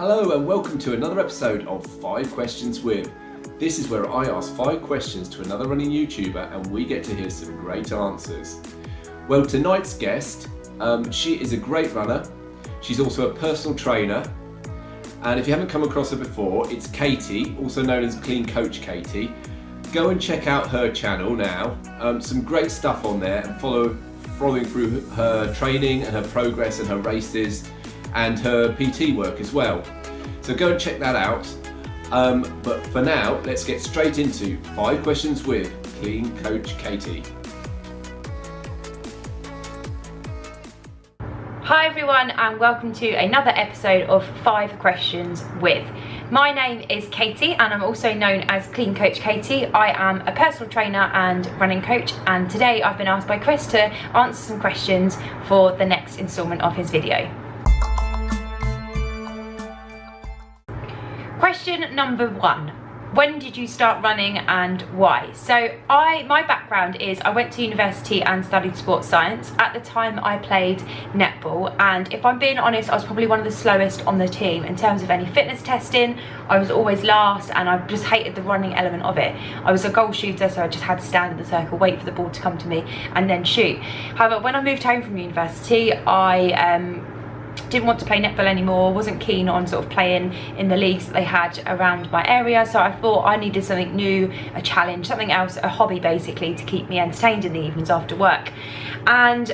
Hello and welcome to another episode of 5 Questions With. This is where I ask 5 questions to another running YouTuber and we get to hear some great answers. Well, tonight's guest, she is a great runner. She's also a personal trainer. And if you haven't come across her before, it's Katie, also known as Clean Coach Katie. Go and check out her channel now. Some great stuff on there and following through her training and her progress and her races and her PT work as well. So go and check that out. But for now, let's get straight into 5 Questions with Clean Coach Katie. Hi everyone and welcome to another episode of 5 Questions With. My name is Katie and I'm also known as Clean Coach Katie. I am a personal trainer and running coach, and today I've been asked by Chris to answer some questions for the next instalment of his video. Question number 1. When did you start running and why? So my background is I went to university and studied sports science. At the time I played netball, and if I'm being honest, I was probably one of the slowest on the team in terms of any fitness testing. I was always last and I just hated the running element of it. I was a goal shooter, so I just had to stand in the circle, wait for the ball to come to me and then shoot. However, when I moved home from university, I didn't want to play netball anymore, wasn't keen on sort of playing in the leagues that they had around my area, so I thought I needed something new, a challenge, something else, a hobby basically, to keep me entertained in the evenings after work. And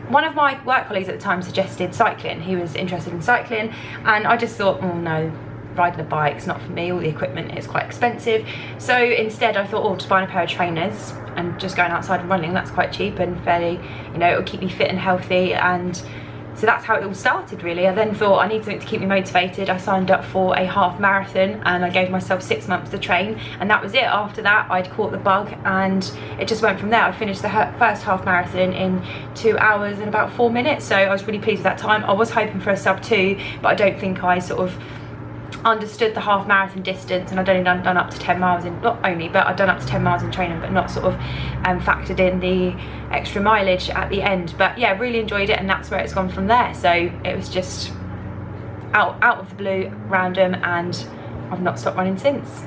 one of my work colleagues at the time suggested cycling. He was interested in cycling and I just thought, oh no, riding a bike's not for me, all the equipment is quite expensive. So instead I thought, oh, just buying a pair of trainers and just going outside and running, that's quite cheap and fairly, it'll keep me fit and healthy. And so that's how it all started really. I then thought I need something to keep me motivated. I signed up for a half marathon and I gave myself 6 months to train, and that was it. After that I'd caught the bug and it just went from there. I finished the first half marathon in 2 hours and about 4 minutes, so I was really pleased with that time. I was hoping for a sub 2, but I don't think I sort of understood the half marathon distance, and I'd only done up to 10 miles in, not only, but I'd done up to 10 miles in training, but not sort of factored in the extra mileage at the end. But yeah, really enjoyed it, and that's where it's gone from there. So it was just out of the blue, random, and I've not stopped running since.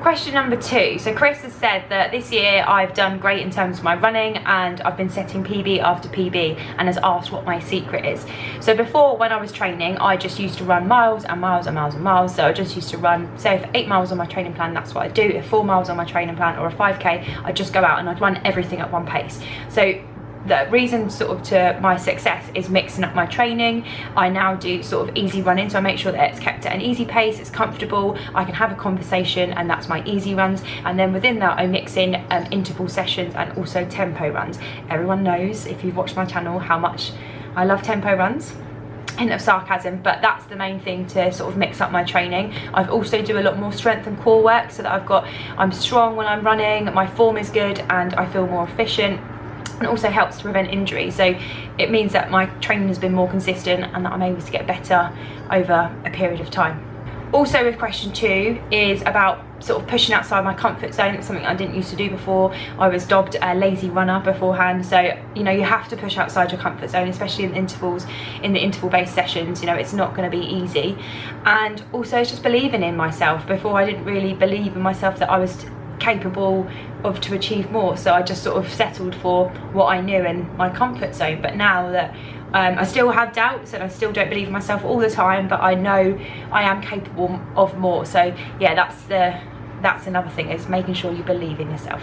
Question number 2. So Chris has said that this year I've done great in terms of my running and I've been setting PB after PB, and has asked what my secret is. So before, when I was training, I just used to run miles and miles and miles and miles. So I just used to run, say if 8 miles on my training plan, that's what I do. If 4 miles on my training plan or a 5k, I'd just go out and I'd run everything at one pace. So the reason sort of to my success is mixing up my training. I now do sort of easy running, so I make sure that it's kept at an easy pace, it's comfortable, I can have a conversation, and that's my easy runs. And then within that I mix in interval sessions and also tempo runs. Everyone knows, if you've watched my channel, how much I love tempo runs. Hint of sarcasm, but that's the main thing to sort of mix up my training. I also do a lot more strength and core work, so that I'm strong when I'm running, my form is good and I feel more efficient. And also helps to prevent injury, so it means that my training has been more consistent and that I'm able to get better over a period of time. Also with question 2 is about sort of pushing outside my comfort zone. It's something I didn't used to do before. I was dubbed a lazy runner beforehand, so you have to push outside your comfort zone, especially in intervals, in the interval based sessions. It's not going to be easy. And also it's just believing in myself. Before I didn't really believe in myself that I was capable of to achieve more, so I just sort of settled for what I knew in my comfort zone. But now that I still have doubts and I still don't believe in myself all the time, but I know I am capable of more. So yeah, that's another thing, is making sure you believe in yourself.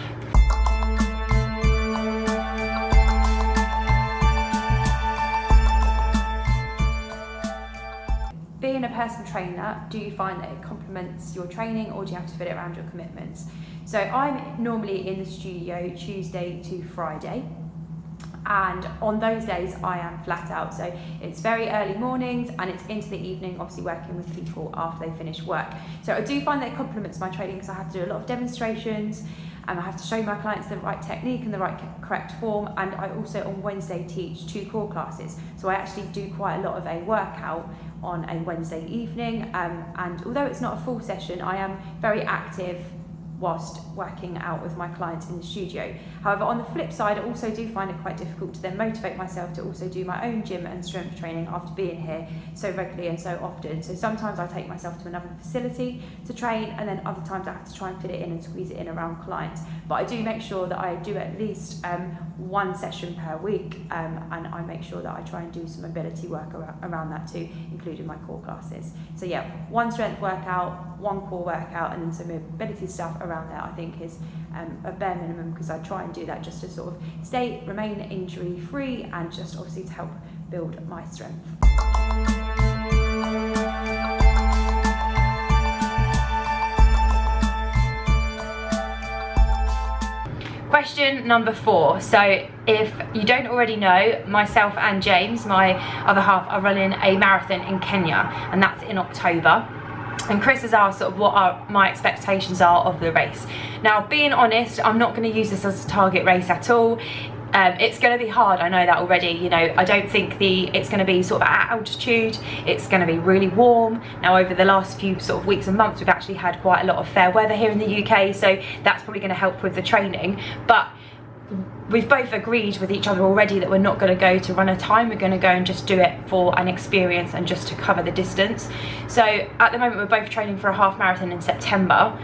Being a personal trainer, do you find that it complements your training, or do you have to fit it around your commitments? So I'm normally in the studio Tuesday to Friday, and on those days I am flat out. So it's very early mornings and it's into the evening, obviously working with people after they finish work. So I do find that it complements my training, because I have to do a lot of demonstrations and I have to show my clients the right technique and the right correct form. And I also on Wednesday teach 2 core classes, so I actually do quite a lot of a workout on a Wednesday evening, and although it's not a full session, I am very active whilst working out with my clients in the studio. However, on the flip side, I also do find it quite difficult to then motivate myself to also do my own gym and strength training after being here so regularly and so often. So sometimes I take myself to another facility to train, and then other times I have to try and fit it in and squeeze it in around clients. But I do make sure that I do at least one session per week, and I make sure that I try and do some mobility work around that too, including my core classes. So yeah, one strength workout, one core workout, and then some mobility stuff around there I think is a bare minimum, because I try and do that just to sort of remain injury free, and just obviously to help build my strength. Question number 4. So if you don't already know, myself and James, my other half, are running a marathon in Kenya, and that's in October. And Chris has asked sort of what my expectations are of the race. Now, being honest, I'm not going to use this as a target race at all. It's going to be hard, I know that already. You know, I don't think it's going to be sort of at altitude. It's going to be really warm. Now, over the last few sort of weeks and months, we've actually had quite a lot of fair weather here in the UK, so that's probably going to help with the training. But we've both agreed with each other already that we're not going to go to run a time. We're going to go and just do it for an experience and just to cover the distance. So at the moment, we're both training for a half marathon in September.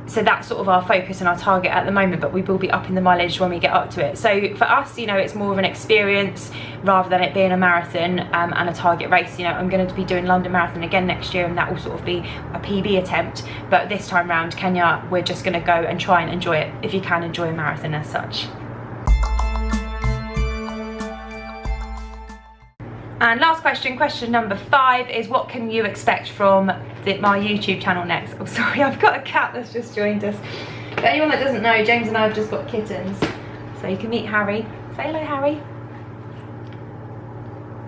So that's sort of our focus and our target at the moment, but we will be upping the mileage when we get up to it. So for us, you know, it's more of an experience rather than it being a marathon and a target race. You know, I'm going to be doing London Marathon again next year, and that will sort of be a PB attempt. But this time round, Kenya, we're just going to go and try and enjoy it, if you can enjoy a marathon as such. And last question, question number 5, is what can you expect from my YouTube channel next? Oh, sorry, I've got a cat that's just joined us. For anyone that doesn't know, James and I have just got kittens. So you can meet Harry. Say hello, Harry.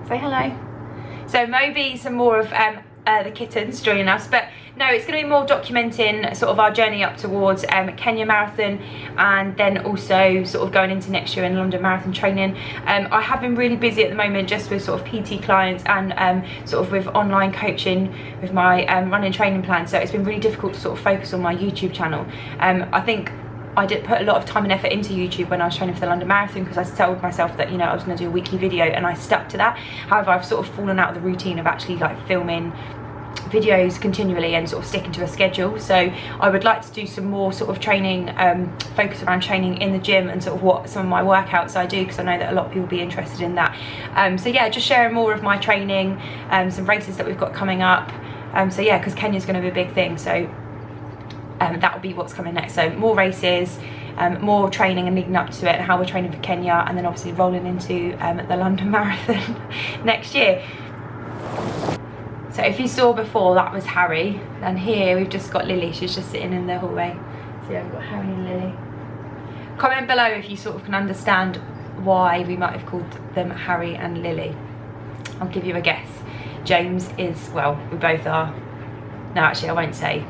Say hello. So maybe some more of the kittens joining us, but no, it's going to be more documenting sort of our journey up towards Kenya Marathon, and then also sort of going into next year in London Marathon training. I have been really busy at the moment just with sort of PT clients and sort of with online coaching with my running training plan, so it's been really difficult to sort of focus on my YouTube channel. I think I did put a lot of time and effort into YouTube when I was training for the London Marathon, because I told myself that, you know, I was going to do a weekly video, and I stuck to that. However, I've sort of fallen out of the routine of actually like filming videos continually and sort of sticking to a schedule. So I would like to do some more sort of training, focus around training in the gym and sort of what some of my workouts I do, because I know that a lot of people will be interested in that. So yeah, just sharing more of my training, some races that we've got coming up. So yeah, because Kenya's going to be a big thing, so that will be what's coming next. So more races, more training and leading up to it, and how we're training for Kenya, and then obviously rolling into the London Marathon next year. So if you saw before, that was Harry, and here we've just got Lily. She's just sitting in the hallway. So yeah, we've got Harry and Lily. Comment below if you sort of can understand why we might have called them Harry and Lily. I'll give you a guess. James is, well, we both are. No, actually I won't say.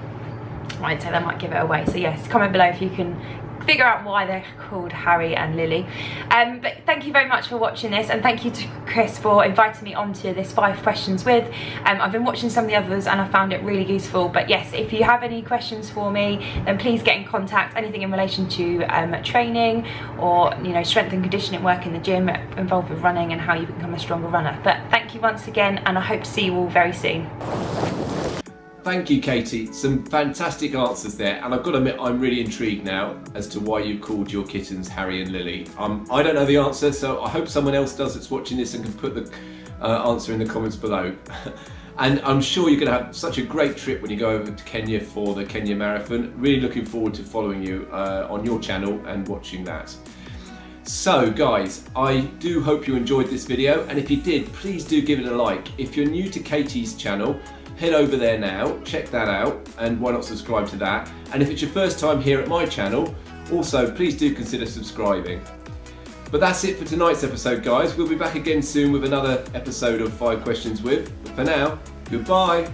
That might give it away. So yes, comment below if you can figure out why they're called Harry and Lily. But thank you very much for watching this, and thank you to Chris for inviting me onto this 5 questions with. I've been watching some of the others and I found it really useful. But yes, if you have any questions for me, then please get in contact. Anything in relation to training, or, you know, strength and conditioning work in the gym involved with running and how you become a stronger runner. But thank you once again, and I hope to see you all very soon. Thank you, Katie. Some fantastic answers there, and I've got to admit, I'm really intrigued now as to why you called your kittens Harry and Lily. I don't know the answer, so I hope someone else does that's watching this and can put the answer in the comments below. And I'm sure you're going to have such a great trip when you go over to Kenya for the Kenya Marathon. Really looking forward to following you on your channel and watching that. So guys, I do hope you enjoyed this video, and if you did, please do give it a like. If you're new to Katie's channel, head over there now, check that out, and why not subscribe to that. And if it's your first time here at my channel, also please do consider subscribing. But that's it for tonight's episode, guys. We'll be back again soon with another episode of 5 Questions With. But for now, goodbye.